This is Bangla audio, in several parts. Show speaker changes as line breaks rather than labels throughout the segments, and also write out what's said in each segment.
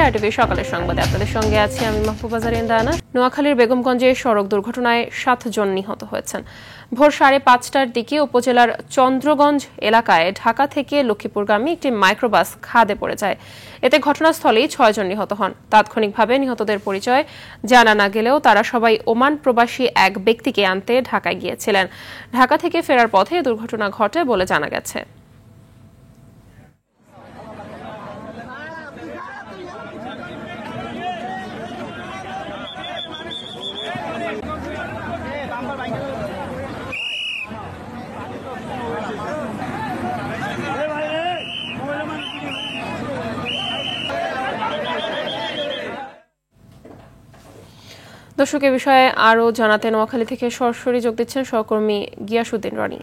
আরটিভি সকালের সংবাদে আপনাদের সঙ্গে আছি আমি মাহবুবা জারিন রানা। নোয়াখালীর বেগমগঞ্জে সড়ক দুর্ঘটনায় 7 জন নিহত হয়েছেন। ভোর 5:30টার দিকে উপজেলার চন্দ্রগঞ্জ এলাকায় ঢাকা থেকে লক্ষ্মীপুরগামী একটি মাইক্রোবাস খাদে পড়ে যায়। এতে ঘটনাস্থলেই 6 জন নিহত হন। তাৎক্ষণিকভাবে নিহতদের পরিচয় জানা না গেলেও তারা সবাই ওমান প্রবাসী এক ব্যক্তিকে আনতে ঢাকায় গিয়েছিলেন। ঢাকা থেকে ফেরার পথে দুর্ঘটনা ঘটে বলে জানা গেছে। দর্শক এ বিষয়ে আরও জানাতে নোয়াখালী থেকে সরাসরি যোগ দিচ্ছেন সহকর্মী গিয়াসউদ্দিন রনি।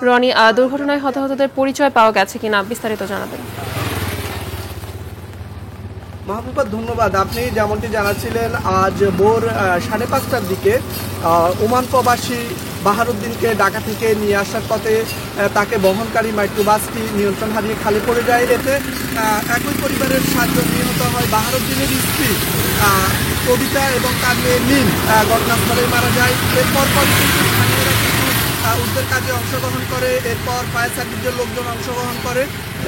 রনি, দুর্ঘটনায় হতাহতদের পরিচয় পাওয়া গেছে কিনা বিস্তারিত জানাবেন।
মাহবুবা ধন্যবাদ। আপনি যেমনটি জানাচ্ছিলেন, আজ ভোর 5:30টার দিকে ওমান প্রবাসী বাহারুদ্দিনকে ঢাকা থেকে নিয়ে আসার পথে তাকে বহনকারী মাইক্রোবাসটি নিয়ন্ত্রণ হারিয়ে খালে পড়ে যায়। এতে একই পরিবারের 7 জন নিহত হয়। বাহারুদ্দিনের স্ত্রী কবিতা এবং তার মেয়ে মিম ঘটনাস্থলে মারা যায়। এরপর কিন্তু স্থানীয়রা উদ্ধার কাজে অংশগ্রহণ করে, এরপর ফায়ার সার্ভিসের লোকজন অংশগ্রহণ করে।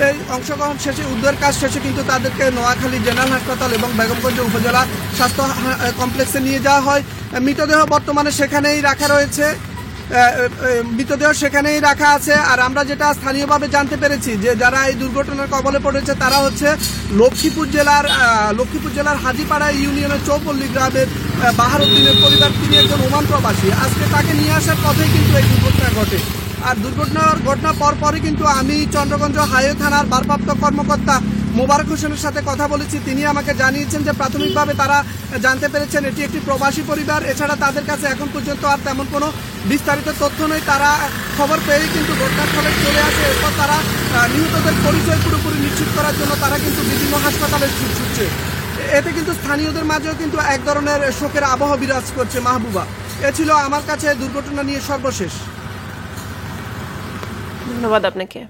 এই অংশগ্রহণ শেষে উদ্ধার কাজ শেষে কিন্তু তাদেরকে নোয়াখালী জেনারেল হাসপাতাল এবং বেগমগঞ্জ উপজেলা স্বাস্থ্য কমপ্লেক্সে নিয়ে যাওয়া হয়। মৃতদেহ বর্তমানে সেখানেই রাখা রয়েছে, সেখানেই রাখা আছে। আর আমরা যেটা স্থানীয়ভাবে জানতে পেরেছি যে যারা এই দুর্ঘটনার কবলে পড়েছে তারা হচ্ছে লক্ষ্মীপুর জেলার হাজিপাড়া ইউনিয়নের চৌপল্লী গ্রামের বাহারুদ্দিনের পরিবার। তিনি একজন ওমান প্রবাসী। আজকে তাকে নিয়ে আসার পথেই কিন্তু এই দুর্ঘটনা ঘটে। আর ঘটনার পরপরই কিন্তু আমি চন্দ্রগঞ্জ হাইওয়ে থানার ভারপ্রাপ্ত কর্মকর্তা মোবারক হোসেনের সাথে কথা বলেছি। তিনি আমাকে জানিয়েছেন যে প্রাথমিকভাবে তারা জানতে পেরেছেন এটি একটি প্রবাসী পরিবার। এছাড়া তাদের কাছে এখন পর্যন্ত আর তেমন কোনো বিস্তারিত তথ্য নেই। তারা খবর পেয়েই কিন্তু ঘটনাস্থলে চলে আসে। এরপর তারা নিহতদের পরিচয় পুরোপুরি নিশ্চিত করার জন্য তারা কিন্তু বিভিন্ন হাসপাতালে ছুটছে। এতে কিন্তু স্থানীয়দের মাঝেও কিন্তু এক ধরনের শোকের আবহ বিরাজ করছে। মাহবুবা, এ ছিল আমার কাছে দুর্ঘটনা নিয়ে সর্বশেষ।
ধন্যবাদ আপনাকে।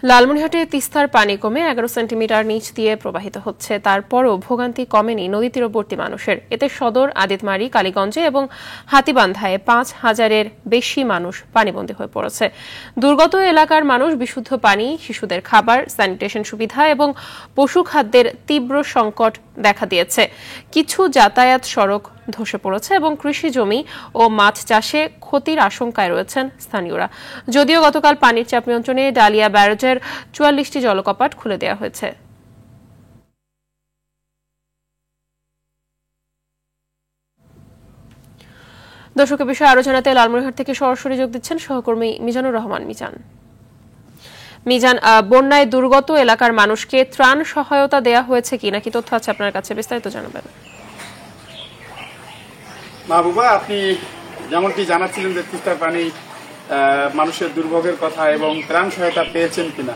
লালমনিরহাটে তিস্তার পানি কমে 11 সেন্টিমিটার নিচ দিয়ে প্রবাহিত হচ্ছে। তারপরও ভোগান্তি কমেনি নদী তীরবর্তী মানুষের। এতে সদর, আদিতমারি, কালীগঞ্জে এবং হাতীবান্ধায় 5,000-এর বেশি মানুষ পানিবন্দী হয়ে পড়েছে। দুর্গত এলাকার মানুষ বিশুদ্ধ পানি, শিশুদের খাবার, স্যানিটেশন সুবিধা এবং পশু খাদ্যের তীব্র সংকট দেখা দিয়েছে। কিছু যাতায়াত সড়ক ধসে পড়েছে এবং কৃষি জমি ও মাছ চাষে ক্ষতির আশঙ্কায় রয়েছেন স্থানীয়রা। যদিও গতকাল পানির চাপ নিয়ন্ত্রণে ডালিয়া ব্যারেজের 44টি জলকপাট খুলে দেওয়া হয়েছে। দর্শকের বিষয়ে আরো জানাতে লালমনিরহাট থেকে সরাসরি যোগ দিচ্ছেন সহকর্মী মিজানুর রহমান মিজান। মিজান, বন্যায় দুর্গত এলাকার মানুষকে ত্রাণ সহায়তা দেয়া হয়েছে কি নাকি তথ্য আছে আপনার কাছে, বিস্তারিত জানাবেন।
মাহবুবা, আপনি যেমনটি জানাচ্ছিলেন যে তিস্তার পানি মানুষের দুর্ভোগের কথা এবং ত্রাণ সহায়তা পেয়েছেন কিনা।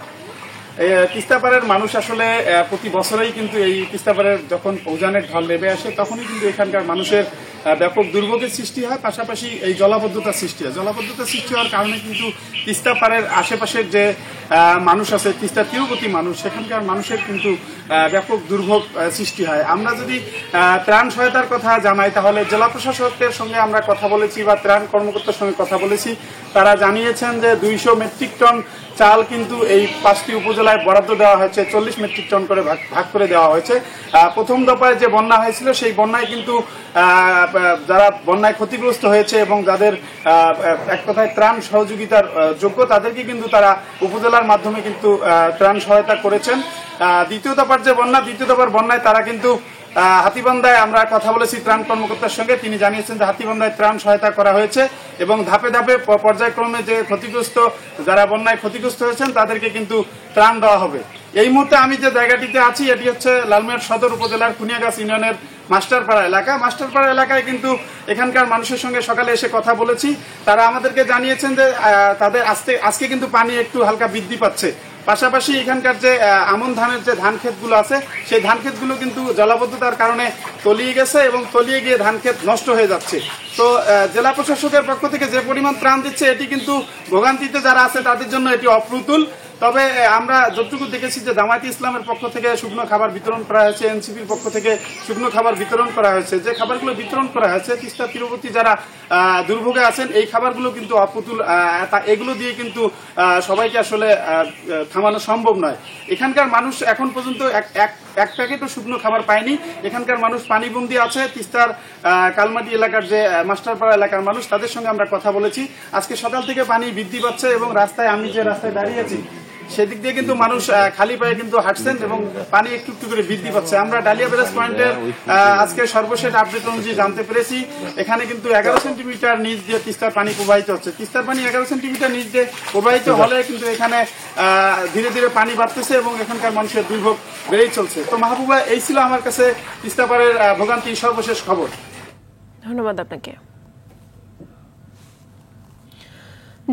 তিস্তাপাড়ের মানুষ আসলে প্রতি বছরেই কিন্তু এই তিস্তাপাড়ের যখন পৌঁছানের ঢল নেমে আসে তখনই কিন্তু এখানকার মানুষের ব্যাপক দুর্ভোগের সৃষ্টি হয়। পাশাপাশি এই জলাবদ্ধতার সৃষ্টি হয়। জলাবদ্ধতার সৃষ্টি হওয়ার কারণে কিন্তু তিস্তাপাড়ের আশেপাশের যে মানুষ আছে, তিস্তা তীরবর্তী মানুষ, সেখানকার মানুষের কিন্তু ব্যাপক দুর্ভোগ সৃষ্টি হয়। আমরা যদি ত্রাণ সহায়তার কথা জানাই তাহলে জেলা প্রশাসকের সঙ্গে আমরা কথা বলেছি বা ত্রাণ কর্মকর্তার সঙ্গে কথা বলেছি। তারা জানিয়েছেন যে 200 মেট্রিক টন চাল কিন্তু এই 5টি উপজেলায় বরাদ্দ দেওয়া হয়েছে, 40 মেট্রিক টন করে ভাগ করে দেওয়া হয়েছে। প্রথম দফায় যে বন্যা হয়েছিল সেই বন্যায় কিন্তু যারা বন্যায় ক্ষতিগ্রস্ত হয়েছে এবং যাদের এক কথায় ত্রাণ সহযোগিতার যোগ্য তাদেরকে কিন্তু তারা উপজেলার মাধ্যমে কিন্তু ত্রাণ সহায়তা করেছেন। দ্বিতীয় দফার বন্যায় তারা কিন্তু হাতীবান্ধায় আমরা কথা বলেছি ত্রাণ কর্মকর্তার সঙ্গে। তিনি জানিয়েছেন যে হাতীবান্ধায় ত্রাণ সহায়তা করা হয়েছে এবং ধাপে ধাপে পর্যায়ক্রমে যে যারা বন্যায় ক্ষতিগ্রস্ত হয়েছেন তাদেরকে কিন্তু ত্রাণ দেওয়া হবে। এই মুহূর্তে আমি যে জায়গাটিতে আছি এটি হচ্ছে লালমনিরহাট সদর উপজেলার কুনিয়াগাছ ইউনিয়নের মাস্টারপাড়া এলাকায় কিন্তু এখানকার মানুষের সঙ্গে সকালে এসে কথা বলেছি। তারা আমাদেরকে জানিয়েছেন যে তাদের আজকে কিন্তু পানি একটু হালকা বৃদ্ধি পাচ্ছে। পাশাপাশি এখানকার যে আমন ধানের যে ধান ক্ষেতগুলো আছে সেই ধান ক্ষেতগুলো কিন্তু জলাবদ্ধতার কারণে তলিয়ে গেছে এবং তলিয়ে গিয়ে ধান ক্ষেত নষ্ট হয়ে যাচ্ছে। তো জেলা প্রশাসকের পক্ষ থেকে যে পরিমাণ ত্রাণ দিচ্ছে এটি কিন্তু ভোগান্তিতে যারা আছে তাদের জন্য এটি অপ্রতুল। তবে আমরা যতটুকু দেখেছি যে জামায়াতে ইসলামের পক্ষ থেকে শুকনো খাবার বিতরণ করা হয়েছে, এনসিপির পক্ষ থেকে শুকনো খাবার বিতরণ করা হয়েছে। যে খাবারগুলো বিতরণ করা হয়েছে তিস্তা তীরবর্তী যারা দুর্ভোগে আছেন এই খাবারগুলো কিন্তু অপ্রতুল, এগুলো দিয়ে কিন্তু সবাইকে আসলে থামানো সম্ভব নয়। এখানকার মানুষ এখন পর্যন্ত এক প্যাকেটও শুকনো খাবার পায়নি। এখানকার মানুষ পানিবন্দী আছে। তিস্তার কালমাটি এলাকার যে মাস্টারপাড়া এলাকার মানুষ তাদের সঙ্গে আমরা কথা বলেছি। আজকে সকাল থেকে পানি বৃদ্ধি পাচ্ছে এবং রাস্তায় আমি যে রাস্তায় দাঁড়িয়ে আছি সেদিক দিয়ে কিন্তু মানুষ খালি পায়ে কিন্তু হাঁটছেন এবং পানি একটু একটু করে বৃদ্ধি পাচ্ছে। আমরা ডালিয়া ব্যারেজ পয়েন্টের আজকে সর্বশেষ আপডেট অনুযায়ী জানতে পেরেছি এখানে কিন্তু 11 সেন্টিমিটার নিচ দিয়ে তিস্তার পানি প্রবাহিত হচ্ছে। তিস্তার পানি 11 সেন্টিমিটার নিচ দিয়ে প্রবাহিত হলে কিন্তু এখানে ধীরে ধীরে পানি বাড়তেছে এবং এখানকার মানুষের দুর্ভোগ বেড়েই চলছে। তো মাহবুবা, এই ছিল আমার কাছে তিস্তাপাড়ের ভোগান্তির সর্বশেষ খবর।
ধন্যবাদ আপনাকে।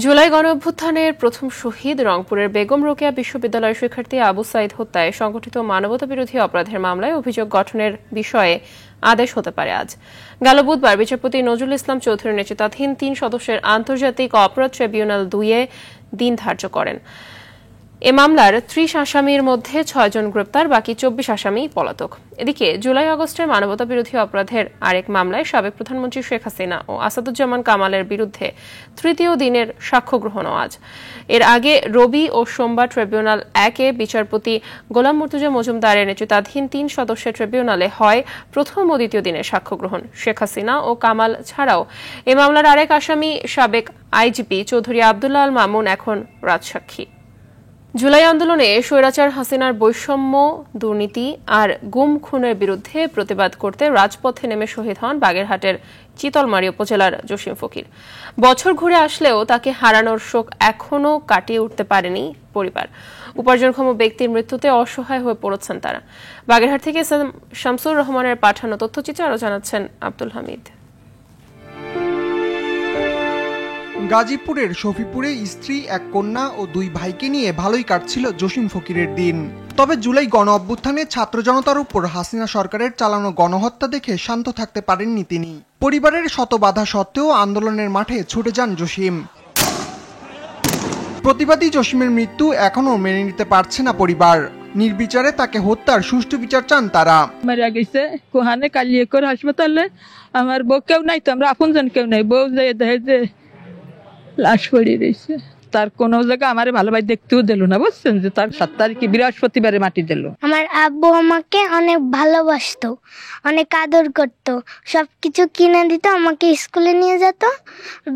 জুলাই গণঅভ্যুত্থানের প্রথম শহীদ রংপুরের বেগম রোকেয়া বিশ্ববিদ্যালয়ের শিক্ষার্থী আবু সাইদ হত্যায় সংগঠিত মানবতাবিরোধী অপরাধের মামলায় অভিযোগ গঠনের বিষয়ে আদেশ হতে পারে আজ। গেল বুধবার বিচারপতি নজরুল ইসলাম চৌধুরী নেতৃত্বাধীন 3 সদস্যের আন্তর্জাতিক অপরাধ ট্রাইব্যুনাল 2 দিন ধার্য করেন। এ মামলার 30 আসামির মধ্যে 6 জন গ্রেপ্তার, বাকি 24 আসামি পলাতক। এদিকে জুলাই আগস্টের মানবতাবিরোধী অপরাধের আরেক মামলায় সাবেক প্রধানমন্ত্রী শেখ হাসিনা ও আসাদুজ্জামান কামালের বিরুদ্ধে তৃতীয় দিনের সাক্ষ্য গ্রহণ আজ। এর আগে রবি ও সোমবার ট্রাইব্যুনাল 1-এ বিচারপতি গোলাম মুর্তজা মজুমদারের নেতৃত্বাধীন 3 সদস্যের ট্রাইব্যুনালে হয় প্রথম ও দ্বিতীয় দিনের সাক্ষ্য গ্রহণ। শেখ হাসিনা ও কামাল ছাড়াও এ মামলার আরেক আসামি সাবেক আইজিপি চৌধুরী আব্দুল্লাহ আল মামুন এখন রাজসাক্ষী। জুলাই আন্দোলনে স্বৈরাচার হাসিনার বৈষম্য, দুর্নীতি আর গুম খুনের বিরুদ্ধে প্রতিবাদ করতে রাজপথে নেমে শহীদ হন বাগেরহাটের চিতলমারী উপজেলার জসিম ফকির। বছর ঘুরে আসলেও তাকে হারানোর শোক এখনও কাটিয়ে উঠতে পারেনি পরিবার। উপার্জনক্ষম ব্যক্তির মৃত্যুতে অসহায় হয়ে পড়েছেন তারা। বাগেরহাট থেকে শামসুর রহমানের পাঠানো তথ্যচিত্রে আরও জানাচ্ছেন আব্দুল হামিদ।
গাজীপুরের শফিপুরে স্ত্রী, এক কন্যা ও 2 ভাইকে নিয়ে ভালোই কাটছিল জসিম ফকিরের দিন। তবে জুলাই গণ অভ্যুত্থানে ছাত্র জনতার উপর হাসিনা সরকারের চালানো গণহত্যা দেখে শান্ত থাকতে পারেননি তিনি। পরিবারের শত বাধা সত্ত্বেও আন্দোলনের মাঠে ছুটে যান জসিম। প্রতিবাদী জসিমের মৃত্যু এখনো মেনে নিতে পারছে না পরিবার। নির্বিচারে তাকে হত্যার সুষ্ঠু বিচার চান তারা।
মারা গেছে কোহানে কালিয়াকৈর হাসপাতালে। আমার বউ কেউ নাই, তো আমরা আপনজন কেউ নাই। বউ যে দেখে যে লাশ পড়িয়ে রয়েছে, তার কোনো জায়গা আমার ভালোভাবে দেখতেও দিল না, বুঝছেন, যে তার 7 তারিখে বৃহস্পতিবারে মাটি দিল।
আমার আব্বু আমাকে অনেক ভালোবাসতো, অনেক আদর করতো, সবকিছু কিনে দিত, আমাকে স্কুলে নিয়ে যেত।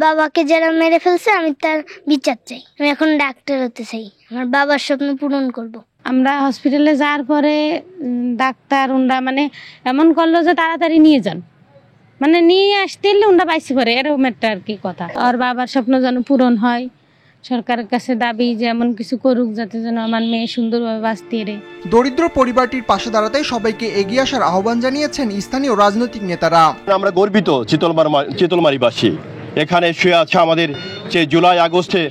বাবাকে যারা মেরে ফেলছে আমি তার বিচার চাই। আমি এখন ডাক্তার হতে চাই, আমার বাবার স্বপ্ন পূরণ করব।
আমরা হসপিটালে যাওয়ার পরে ডাক্তার ওনরা মানে এমন করলো যে তাড়াতাড়ি নিয়ে যান, মানে নিয়ে আসতে ওনরা বাইসি করে, এরকম একটা আর কি কথা। আর বাবার স্বপ্ন যেন পূরণ হয়, সরকারের কাছে দাবি যে এমন কিছু করুক যাতে যেন আমার মেয়ে সুন্দরভাবে বাঁচতে পারে।
দরিদ্র পরিবারটির পাশে দাঁড়াতে সবাইকে এগিয়ে আসার আহ্বান জানিয়েছেন স্থানীয় রাজনৈতিক নেতারা।
আমরা গর্বিত চিতলমারিবাসী। এখানে শুয়ে আছে আমাদের যে জুলাই আগস্টে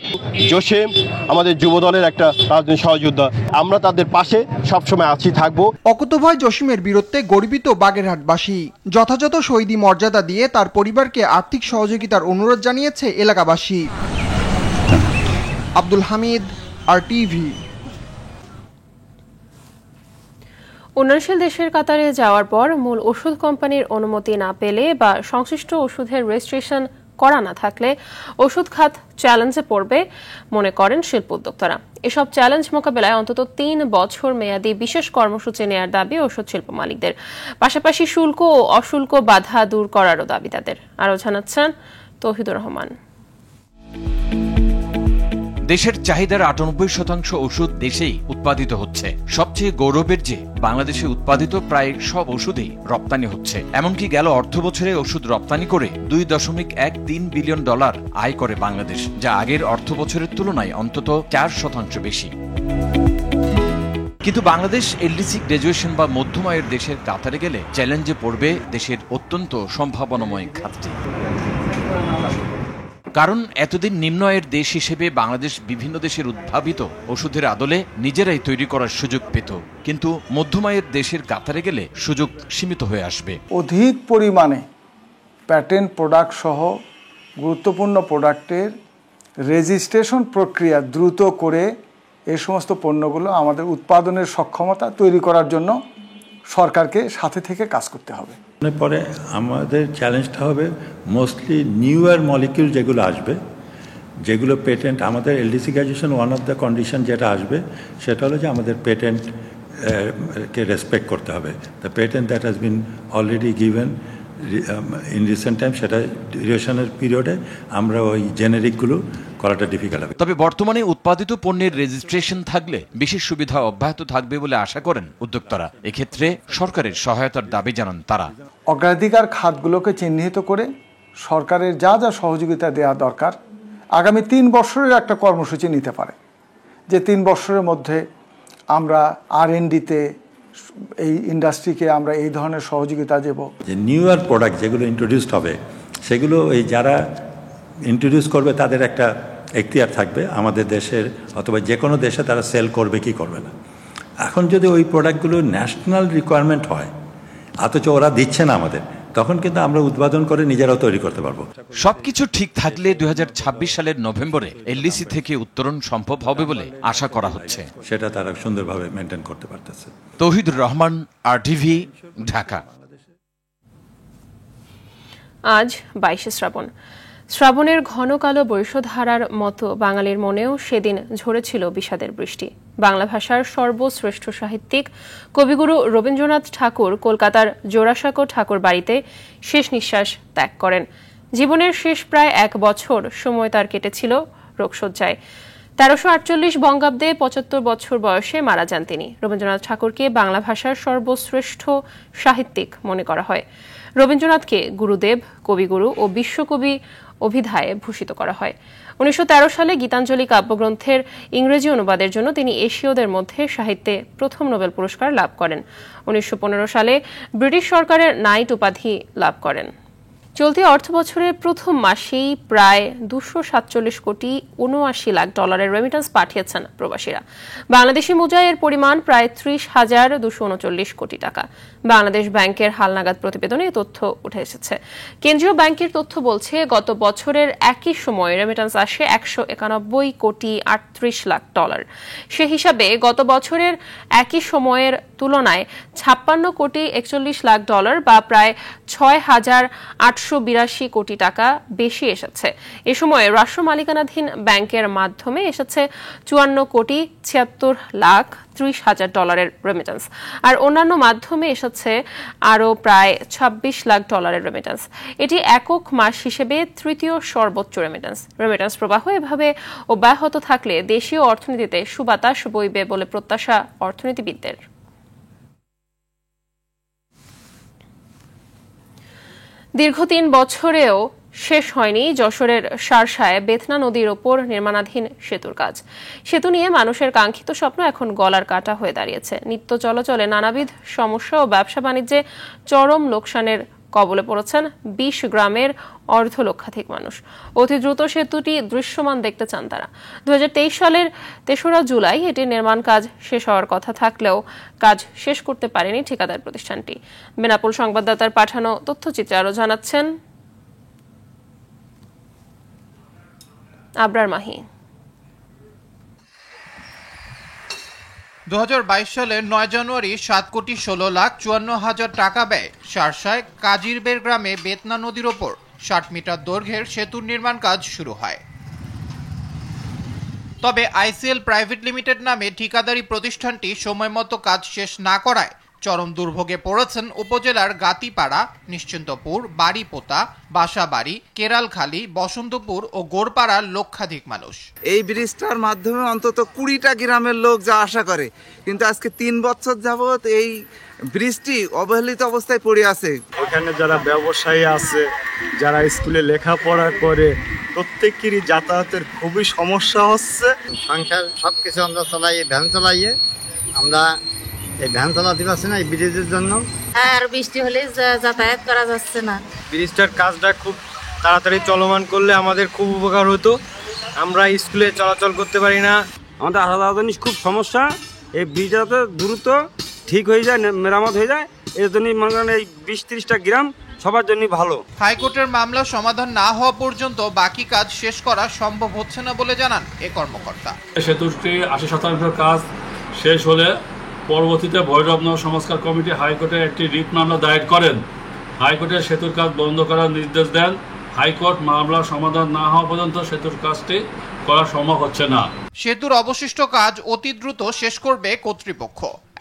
জসিম, আমাদের যুবদলের একটা রাজনৈতিক সহযোদ্ধা। আমরা তাদের পাশে সবসময় আছি, থাকবো।
অকুতোভয় জসিমের বীরত্বে গর্বিত বাগেরহাটবাসী। যথাযথ শহীদি মর্যাদা দিয়ে তার পরিবারকে আর্থিক সহযোগিতার অনুরোধ জানিয়েছে এলাকাবাসী। আব্দুল হামিদ, RTV।
উন্নয়নশীল দেশের কাতারে যাওয়ার পর মূল ওষুধ কোম্পানির অনুমতি না পেলে বা সংশ্লিষ্ট ওষুধের রেজিস্ট্রেশন করা না থাকলে ওষুধ খাত চ্যালেঞ্জে পড়বে মনে করেন শিল্প উদ্যোক্তারা। এসব চ্যালেঞ্জ মোকাবেলায় অন্তত 3 বছর মেয়াদী বিশেষ কর্মসূচি নেয়ার দাবি ওষুধ শিল্প মালিকদের। পাশাপাশি শুল্ক ও অশুল্ক বাধা দূর করারও দাবি তাদের। আরও জানাচ্ছেন তৌহিদুর রহমান।
দেশের চাহিদার 98% ওষুধ দেশেই উৎপাদিত হচ্ছে। সবচেয়ে গৌরবের যে বাংলাদেশে উৎপাদিত প্রায় সব ওষুধই রপ্তানি হচ্ছে। এমনকি গেল অর্থ বছরে ওষুধ রপ্তানি করে $2.13 বিলিয়ন আয় করে বাংলাদেশ, যা আগের অর্থ বছরের তুলনায় অন্তত 4% বেশি। কিন্তু বাংলাদেশ এলডিসি গ্রাজুয়েশন বা মধ্যম আয়ের দেশের কাতারে গেলে চ্যালেঞ্জে পড়বে দেশের অত্যন্ত সম্ভাবনাময় খাতটি। কারণ এতদিন নিম্ন আয়ের দেশ হিসেবে বাংলাদেশ বিভিন্ন দেশের উদ্ভাবিত ওষুধের আদলে নিজেরাই তৈরি করার সুযোগ পেত, কিন্তু মধ্যম আয়ের দেশের কাতারে গেলে সুযোগ সীমিত হয়ে আসবে।
অধিক পরিমাণে প্যাটেন্ট প্রোডাক্ট সহ গুরুত্বপূর্ণ প্রোডাক্টের রেজিস্ট্রেশন প্রক্রিয়া দ্রুত করে এই সমস্ত পণ্যগুলো আমাদের উৎপাদনের সক্ষমতা তৈরি করার জন্য সরকারকে সাথে থেকে কাজ করতে হবে।
পরে আমাদের চ্যালেঞ্জটা হবে মোস্টলি নিউয়ার মলিকিউল যেগুলো আসবে, যেগুলো পেটেন্ট, আমাদের LDC graduation one of the condition যেটা আসবে সেটা হলো যে আমাদের পেটেন্ট কে রেসপেক্ট করতে হবে। The patent that has been already given in recent time, সেটা ডিউরেশনের পিরিয়ডে আমরা ওই জেনেরিকগুলো করাটা ডিফিকাল্ট হবে।
তবে বর্তমানে উৎপাদিত পণ্যের রেজিস্ট্রেশন থাকলে বিশেষ সুবিধা অব্যাহত থাকবে বলে আশা করেন উদ্যোক্তারা। এক্ষেত্রে সরকারের সহায়তার দাবি জানান তারা।
অগ্রাধিকার খাতগুলোকে চিহ্নিত করে সরকারের যা যা সহযোগিতা দেওয়া দরকার আগামী 3 বছরের একটা কর্মসূচি নিতে পারে, যে 3 বছরের মধ্যে আমরা R&Dতে এই ইন্ডাস্ট্রিকে আমরা এই ধরনের সহযোগিতা দেব।
যে নিউয়ার প্রোডাক্ট যেগুলো ইন্ট্রোডিউসড হবে সেগুলো এই যারা ইন্ট্রোডিউস করবে তাদের একটা এখতিয়ার থাকবে আমাদের দেশের অথবা যে কোনো দেশে তারা সেল করবে কি করবে না। এখন যদি ওই প্রোডাক্টগুলো ন্যাশনাল রিকোয়ারমেন্ট হয় অথচ ওরা দিচ্ছে না আমাদের, তখন কিন্তু আমরা উৎপাদন করে নিজেরাও তৈরি করতে পারবো।
সবকিছু ঠিক থাকলে 2026 সালের নভেম্বরে এলডিসি থেকে উত্তরণ সম্ভব হবে বলে আশা করা হচ্ছে।
সেটা তারা সুন্দরভাবে মেনটেন করতে পারতেছে।
তৌহিদুর রহমান, RTV, ঢাকা।
আজ 22 শ্রাবণ। শ্রাবণের ঘন কালো বৈশধারার মতো বাঙালির মনেও সেদিন ঝরেছিল বিষাদের বৃষ্টি। বাংলা ভাষার সর্বশ্রেষ্ঠ সাহিত্যিক কবিগুরু রবীন্দ্রনাথ ঠাকুর কলকাতার জোড়াসাঁকো ঠাকুর বাড়িতে শেষ নিঃশ্বাস ত্যাগ করেন। জীবনের শেষ প্রায় 1 বছর সময় তার কেটেছিল রোগশয্যায়। 1348 বঙ্গাব্দে 75 বছর বয়সে মারা যান তিনি। রবীন্দ্রনাথ ঠাকুরকে বাংলা ভাষার সর্বশ্রেষ্ঠ সাহিত্যিক মনে করা হয়। রবীন্দ্রনাথকে গুরুদেব, কবিগুরু ও বিশ্বকবি অভিধায় ভূষিত করা হয়। 1913 সালে গীতাঞ্জলি কাব্যগ্রন্থের ইংরেজি অনুবাদের জন্য তিনি এশীয়দের মধ্যে সাহিত্যে প্রথম নোবেল পুরস্কার লাভ করেন। 1915 সালে ব্রিটিশ সরকারের নাইট উপাধি লাভ করেন। চলতি অর্থবছরের প্রথম মাসেই প্রায় 247 কোটি 79 লাখ ডলারের রেমিটেন্স পাঠিয়েছেন প্রবাসীরা। বাংলাদেশি মুদ্রায় এর পরিমাণ প্রায় 30,239 কোটি টাকা। বাংলাদেশ ব্যাংকের হালনাগাদ প্রতিবেদনে এই তথ্য উঠে এসেছে। কেন্দ্রীয় ব্যাংকের তথ্য বলছে, গত বছরের একই সময়ে রেমিটেন্স আসে 191 কোটি 38 লাখ ডলার। সে হিসাবে গত বছরের একই সময়ের তুলনায় 56 কোটি 41 লাখ ডলার বা প্রায় 6,882 কোটি টাকা বেশি এসেছে। এ সময় রাষ্ট্র মালিকানাধীন ব্যাংকের মাধ্যমে এসেছে 54 কোটি 76 লাখ 30 হাজার ডলারের রেমিটেন্স, আর অন্যান্য মাধ্যমে এসেছে আরও প্রায় 26 লাখ ডলারের রেমিটেন্স। এটি একক মাস হিসেবে তৃতীয় সর্বোচ্চ রেমিটেন্স। রেমিটেন্স প্রবাহ এভাবে অব্যাহত থাকলে দেশীয় অর্থনীতিতে সুবাতাস বইবে বলে প্রত্যাশা অর্থনীতিবিদদের। দীর্ঘ 3 বছরেও শেষ হয়নি যশোরের শার্শায় বেতনা নদীর ওপর নির্মাণাধীন সেতুর কাজ। সেতু নিয়ে মানুষের কাঙ্ক্ষিত স্বপ্ন এখন গলার কাটা হয়ে দাঁড়িয়েছে। নিত্য চলাচলে নানাবিধ সমস্যা ও ব্যবসা বাণিজ্যে চরম লোকসানের কবলে পড়েছেন 20 গ্রামের অর্ধলক্ষাধিক মানুষ। অতি দ্রুত সেতুটি দৃশ্যমান দেখতে চান তারা। 2023 সালের 3রা জুলাই এটির নির্মাণ কাজ শেষ হওয়ার কথা থাকলেও কাজ শেষ করতে পারেনি ঠিকাদার প্রতিষ্ঠানটি। বেনাপোল সংবাদদাতার পাঠানো তথ্যচিত্রে আরও জানাচ্ছেন আবরার মাহি।
2022 সালের 9 জানুয়ারি 7,16,54,000 টাকা ব্যয় শার্শায় কাজিরবের গ্রামে বেতনা নদীর ওপর 60 মিটার দৈর্ঘ্যের সেতুর নির্মাণ কাজ শুরু হয়। তবে ICL প্রাইভেট লিমিটেড নামে ঠিকাদারি প্রতিষ্ঠানটি সময়মতো কাজ শেষ না করায় চরম দুর্ভোগে পড়েছেন উপজেলার গাতিপাড়া, নিশ্চিন্তপুর, বাড়িপোতা, বাসাবাড়ি, কেরালখালী, বসন্তপুর ও গোরপাড়ার লক্ষাধিক মানুষ।
এই ব্রিজটার মাধ্যমে অন্তত 20টা গ্রামের লোক যা আশা করে, কিন্তু আজকে 3 বছর যাবত এই ব্রিজটি অবহেলিত অবস্থায় পড়ে আছে।
ওখানে যারা ব্যবসায়ী আছে, যারা স্কুলে লেখাপড়া করে, প্রত্যেকেরই যাতায়াতের খুবই সমস্যা হচ্ছে।
সংসার সবকিছু আমরা চালাই, ভ্যান চালাইয়ে আমরা এই ভ্যান চালাতে পারছি না এই ব্রিজের জন্য।
আর বৃষ্টি হলে যাতায়াত করা যাচ্ছে না।
ব্রিজটার কাজটা খুব
তাড়াতাড়ি চলমান করলে আমাদের খুব উপকার হতো। আমরা স্কুলে চলাচল করতে পারি না,
আমাদের আসা যাওয়া জিনিস খুব সমস্যা। এই ব্রিজটা যাতে দ্রুত ঠিক হয়ে যায়, মেরামত হয়ে যায়, এর জন্যই মনে করেন এই 20-30টা গ্রাম সবার জন্যই ভালো।
হাইকোর্টের মামলা সমাধান না হওয়া পর্যন্ত বাকি কাজ শেষ করা সম্ভব হচ্ছে না বলে জানান এ কর্মকর্তা।
সেতুটি 80% কাজ শেষ হলে পরবর্তীতে ভৈরবনগর সংস্কার কমিটি হাইকোর্টে একটি রিট মামলা দায়ের করেন। হাইকোর্টে সেতুর কাজ বন্ধ করার নির্দেশ দেন। হাইকোর্ট মামলা সমাধান না হওয়া পর্যন্ত সেতুর কাজটি করা সম্ভব হচ্ছে না।
সেতুর অবশিষ্ট কাজ অতি দ্রুত শেষ করবে কর্তৃপক্ষ,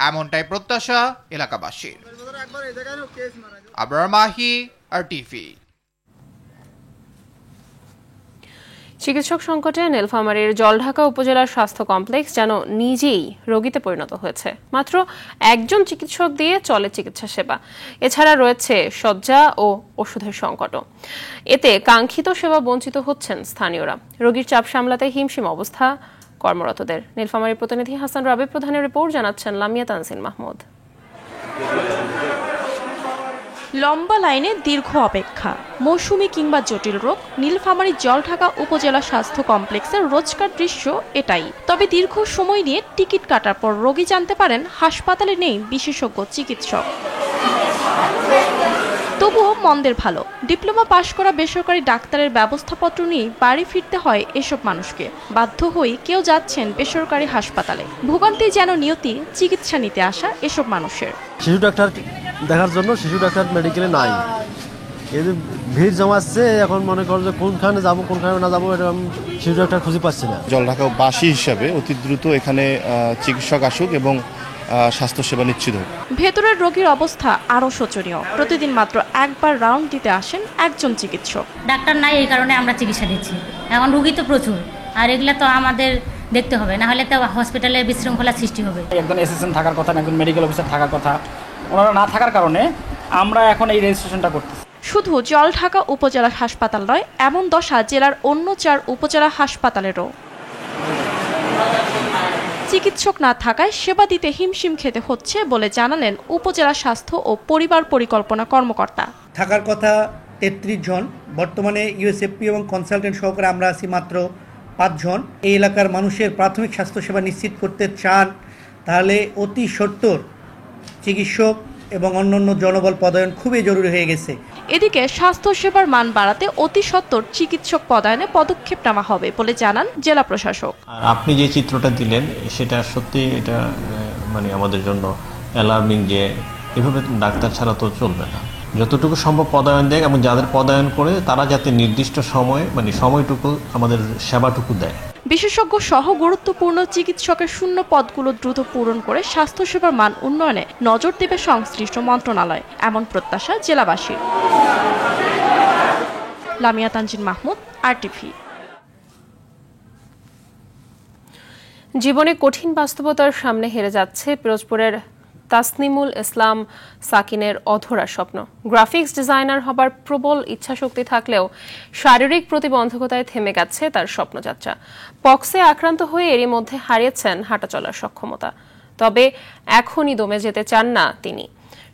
এমনটাই প্রত্যাশা এলাকাবাসীর। আবরার মাহি, RTV।
চিকিৎসক সংকটে নীলফামারীর জলঢাকা উপজেলার স্বাস্থ্য কমপ্লেক্স যেন নিজেই রোগীতে পরিণত হয়েছে। মাত্র একজন চিকিৎসক দিয়ে চলে চিকিৎসা সেবা। এছাড়া রয়েছে শয্যা ও ওষুধের সংকটও। এতে কাঙ্ক্ষিত সেবা বঞ্চিত হচ্ছেন স্থানীয়রা। রোগীর চাপ সামলাতে হিমশিম অবস্থা কর্মরতদের। নীলফামারীর প্রতিনিধি হাসান রাবি প্রধানের রিপোর্ট, জানাচ্ছেন লামিয়া তানজিন মাহমুদ।
লম্বা লাইনে দীর্ঘ অপেক্ষা, মৌসুমি কিংবা জটিল রোগ, নীলফামারী জলঢাকা উপজেলা স্বাস্থ্য কমপ্লেক্সের রোজকার দৃশ্য এটাই। তবে দীর্ঘ সময় নিয়ে টিকিট কাটার পর রোগী জানতে পারেন হাসপাতালে নেই বিশেষজ্ঞ চিকিৎসক। তবুও মন্দের ভালো, ডিপ্লোমা পাশ করা বেসরকারি ডাক্তারের ব্যবস্থাপত্র নিয়ে বাড়ি ফিরতে হয় এসব মানুষকে। বাধ্য হয়ে কেউ যাচ্ছেন বেসরকারি হাসপাতালে। ভোগান্তি যেন নিয়তি চিকিৎসা নিতে আসা এসব মানুষের।
শিশু ডাক্তার দেখার জন্য শিশু ডাক্তার মেডিকেলে নাই, এই যে ভিড় জমাচ্ছে, এখন মনে করো যে কোনখানে যাবো কোনখানে না যাবো, এটা আমি শিশু ডাক্তার খুঁজে পাচ্ছি না।
জলঢাকাবাসী হিসাবে অতি দ্রুত এখানে চিকিৎসক আসুক এবং স্বাস্থ্যসেবা নিশ্চিত হোক।
ভেতরের রোগীর অবস্থা আরও শোচনীয়। প্রতিদিন মাত্র একবার রাউন্ড দিতে আসেন একজন চিকিৎসক।
ডাক্তার নাই, এই কারণে আমরা চিকিৎসা দিচ্ছি। এখন রোগী তো প্রচুর, আর এগুলা তো আমাদের দেখতে হবে, না হলে তো হসপিটালে বিশৃঙ্খলা সৃষ্টি হবে।
একজন অ্যাসিস্ট্যান্ট থাকার কথা, একজন মেডিকেল অফিসার থাকার কথা, ওনারা না থাকার কারণে আমরা এখন এই রেজিস্ট্রেশনটা করতেছি।
শুধু জলঢাকা উপজেলা হাসপাতাল নয়, এমন দশা জেলার অন্য 4 উপজেলা হাসপাতালেরও। চিকিৎসক না থাকায় সেবা দিতে হিমশিম খেতে হচ্ছে বলে জানালেন উপজেলা স্বাস্থ্য ও পরিবার পরিকল্পনা কর্মকর্তা।
থাকার কথা 33 জন, বর্তমানে ইউএসএফপি এবং কনসালটেন্ট সহকারে আমরা আছি মাত্র 5 জন। এই এলাকার মানুষের প্রাথমিক স্বাস্থ্যসেবা নিশ্চিত করতে চান তাহলে অতি সত্বর চিকিৎসক এবং অন্যান্য জনবল পদায়ন খুবই জরুরি হয়ে গেছে।
এদিকে স্বাস্থ্যসেবার মান বাড়াতে অতি সত্বর চিকিৎসক পদায়নে পদক্ষেপ নেওয়া হবে বলে জানান জেলা প্রশাসক।
আর আপনি যে চিত্রটা দিলেন সেটা সত্যি, এটা মানে আমাদের জন্য অ্যালার্মিং যে এভাবে ডাক্তার ছাড়া তো চলবে না। যতটুকু সম্ভব পদায়ন দেয় এবং যাদের পদায়ন করে তারা যাতে নির্দিষ্ট সময় মানে সময়টুকু আমাদের সেবাটুকু দেয়।
বিশেষজ্ঞ সহ গুরুত্বপূর্ণ চিকিৎসকের শূন্য পদগুলো দ্রুত পূরণ করে স্বাস্থ্যসেবার মান উন্নয়নে নজর দেবে সংশ্লিষ্ট মন্ত্রণালয়, এমন প্রত্যাশা জেলাবাসীর। লামিয়া তানজিন মাহমুদ, RTV।
জীবনে কঠিন বাস্তবতার সামনে হেরে যাচ্ছে পিরোজপুরের তাসনিমুল ইসলাম সাকিনের অধরা স্বপ্ন। গ্রাফিক্স ডিজাইনার হবার প্রবল ইচ্ছাশক্তি থাকলেও শারীরিক প্রতিবন্ধকতায় থেমে গেছে তার স্বপ্নযাত্রা। পক্সে আক্রান্ত হয়ে এরই মধ্যে হারিয়েছেন হাঁটা চলার সক্ষমতা। তবে এখনই দমে যেতে চান না তিনি।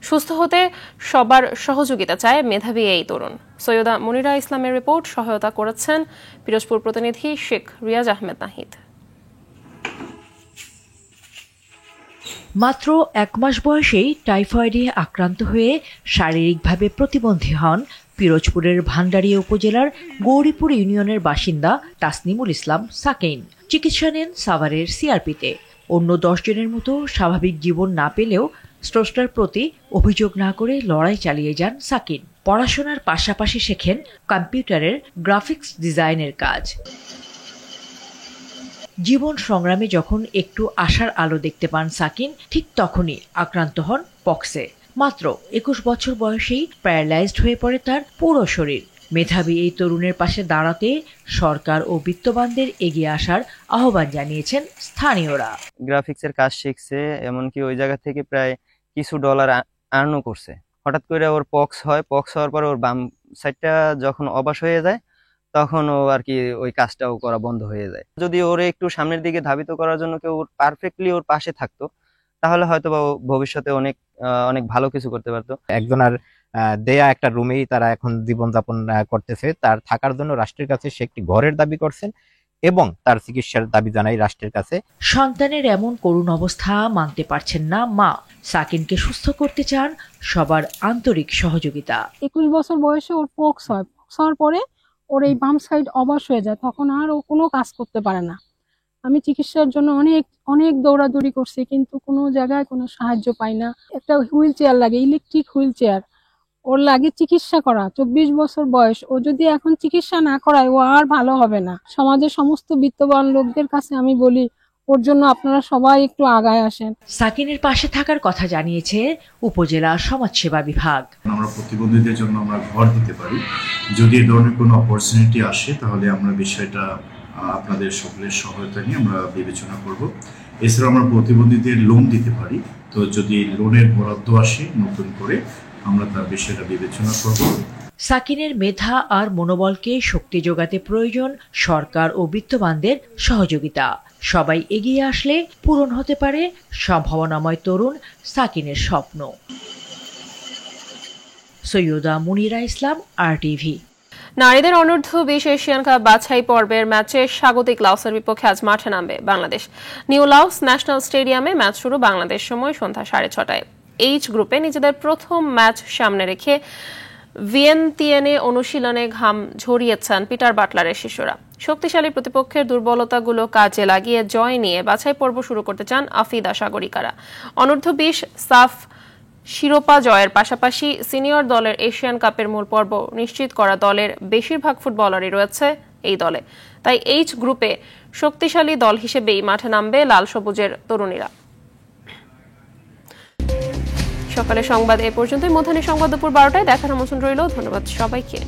সুস্থ হতে সবার সহযোগিতা চায় মেধাবী এই তরুণ। সৈয়দা মনিরা ইসলামের রিপোর্ট, সহায়তা করেছেন পিরোজপুর প্রতিনিধি শেখ রিয়াজ আহমেদ নাহিদ।
মাত্র 1 মাস বয়সেই টাইফয়েডে আক্রান্ত হয়ে শারীরিকভাবে প্রতিবন্ধী হন পিরোজপুরের ভান্ডারিয়া উপজেলার গৌরীপুর ইউনিয়নের বাসিন্দা তাসনিমুল ইসলাম সাকিন। চিকিৎসা নেন সাভারের সিআরপিতে। অন্য 10 জনের মতো স্বাভাবিক জীবন না পেলেও স্রষ্টার প্রতি অভিযোগ না করে লড়াই চালিয়ে যান সাকিন। পড়াশোনার পাশাপাশি শেখেন কম্পিউটারের গ্রাফিক্স ডিজাইনের কাজ। জীবন সংগ্রামে যখন একটু আশার আলো দেখতে পান সাকিন, ঠিক তখনই আক্রান্ত হন পক্সে। মাত্র 21 বছর বয়সেই প্যারালাইজড হয়ে পড়ে তার পুরো শরীর। মেধাবী এই তরুণের পাশে দাঁড়াতে সরকার ও বিত্তবানদের এগিয়ে আসার আহ্বান জানিয়েছেন স্থানীয়রা।
গ্রাফিক্সের কাজ শিখছে, এমনকি ওই জায়গা থেকে প্রায় কিছু ডলার আর্নও করছে। হঠাৎ করে ওর পক্স হয়, পক্স হওয়ার পরে ওর বাম সাইডটা যখন অবশ হয়ে যায় তখন ও আর কি ওই কাজটাও করা বন্ধ হয়ে যায়। যদি ওরে একটু সামনের দিকে ধাবিত করার জন্য কেউ পারফেক্টলি ওর পাশে থাকতো তাহলে হয়তো বা ভবিষ্যতে অনেক ভালো কিছু করতে পারতো।
একজন আর
দেয়া একটা রুমেই তারা এখন জীবনযাপন করতেছে। তার থাকার জন্য রাষ্ট্রের কাছে সে একটি ঘরের দাবি করছেন এবং তার চিকিৎসার দাবি জানাই রাষ্ট্রের কাছে।
সন্তানের এমন করুণ অবস্থা মানতে পারছেন না মা। সাকিনকে সুস্থ করতে চান সবার আন্তরিক সহযোগিতা।
21 বছর বয়সে ওর পক্স হয়, পক্স হওয়ার পরে ওর এই বাম সাইড অবশ হয়ে যায়, তখন আর ও কোনো কাজ করতে পারে না। আমি চিকিৎসার জন্য অনেক দৌড়াদৌড়ি করছি, কিন্তু কোনো জায়গায় কোনো সাহায্য পাই না। একটা হুইল চেয়ার লাগে, ইলেকট্রিক হুইল চেয়ার ওর লাগে চিকিৎসা করা। 24 বছর বয়স, ও যদি এখন চিকিৎসা না করায় ও আর ভালো হবে না। সমাজের সমস্ত বিত্তবান লোকদের কাছে আমি বলি, ওর জন্য আপনারা সবাই একটু আগায় আসেন।
সাকিনের পাশে থাকার কথা জানিয়েছে উপজেলা সমাজসেবা বিভাগ।
আমরা প্রতিবন্ধীদের জন্য আমরা ঘর দিতে পারি, যদি এই ধরনের কোনো অপরচুনিটি আসে তাহলে আমরা বিষয়টা আপনাদের সকলের সহায়তা নিয়ে আমরা বিবেচনা করব। এছাড়া আমরা প্রতিবন্ধীদের লোন দিতে পারি, তো যদি লোনের বরাদ্দ আসে নতুন করে আমরা তার বিষয়টা বিবেচনা করব।
সাকিনের মেধা আর মনোবলকে শক্তি যোগাতে প্রয়োজন সরকার ও বিত্তবানদের সহযোগিতা। সবাই এগিয়ে আসলে পূরণ হতে পারে সম্ভাবনাময় তরুণ সাকিনের স্বপ্ন। সৈয়দা মুনিরা ইসলাম, RTV।
নারীদের অনূর্ধ্ব-20 এশিয়ান কাপ বাছাই পর্বের ম্যাচে স্বাগতিক লাওসের বিপক্ষে আজ মাঠে নামবে বাংলাদেশ। নিউ লাওস ন্যাশনাল স্টেডিয়ামে ম্যাচ শুরু বাংলাদেশ সময় সন্ধ্যা 6:30টায়। এইচ গ্রুপে নিজেদের প্রথম ম্যাচ সামনে রেখে ভিয়েন্তিয়ানে অনুশীলনে ঘাম ঝরিয়েছেন পিটার বাটলারের শিষ্যরা। শক্তিশালী প্রতিপক্ষের দুর্বলতাগুলো কাজে লাগিয়ে জয় নিয়ে বাছাই পর্ব শুরু করতে চান আফিদা সাগরিকারা। অনূর্ধ্ব-20 সাফ শিরোপা জয়ের পাশাপাশি সিনিয়র দলের এশিয়ান কাপের মূল পর্ব নিশ্চিত করা দলের বেশিরভাগ ফুটবলারই রয়েছে এই দলে। তাই এইচ গ্রুপে শক্তিশালী দল হিসেবেই মাঠে নামবে লাল সবুজের তরুণীরা। সকালে সংবাদ এ পর্যন্তই। মধ্যাহ্নে সংবাদ দুপুর 12টায় দেখার আমন্ত্রণ রইল। ধন্যবাদ সবাইকে।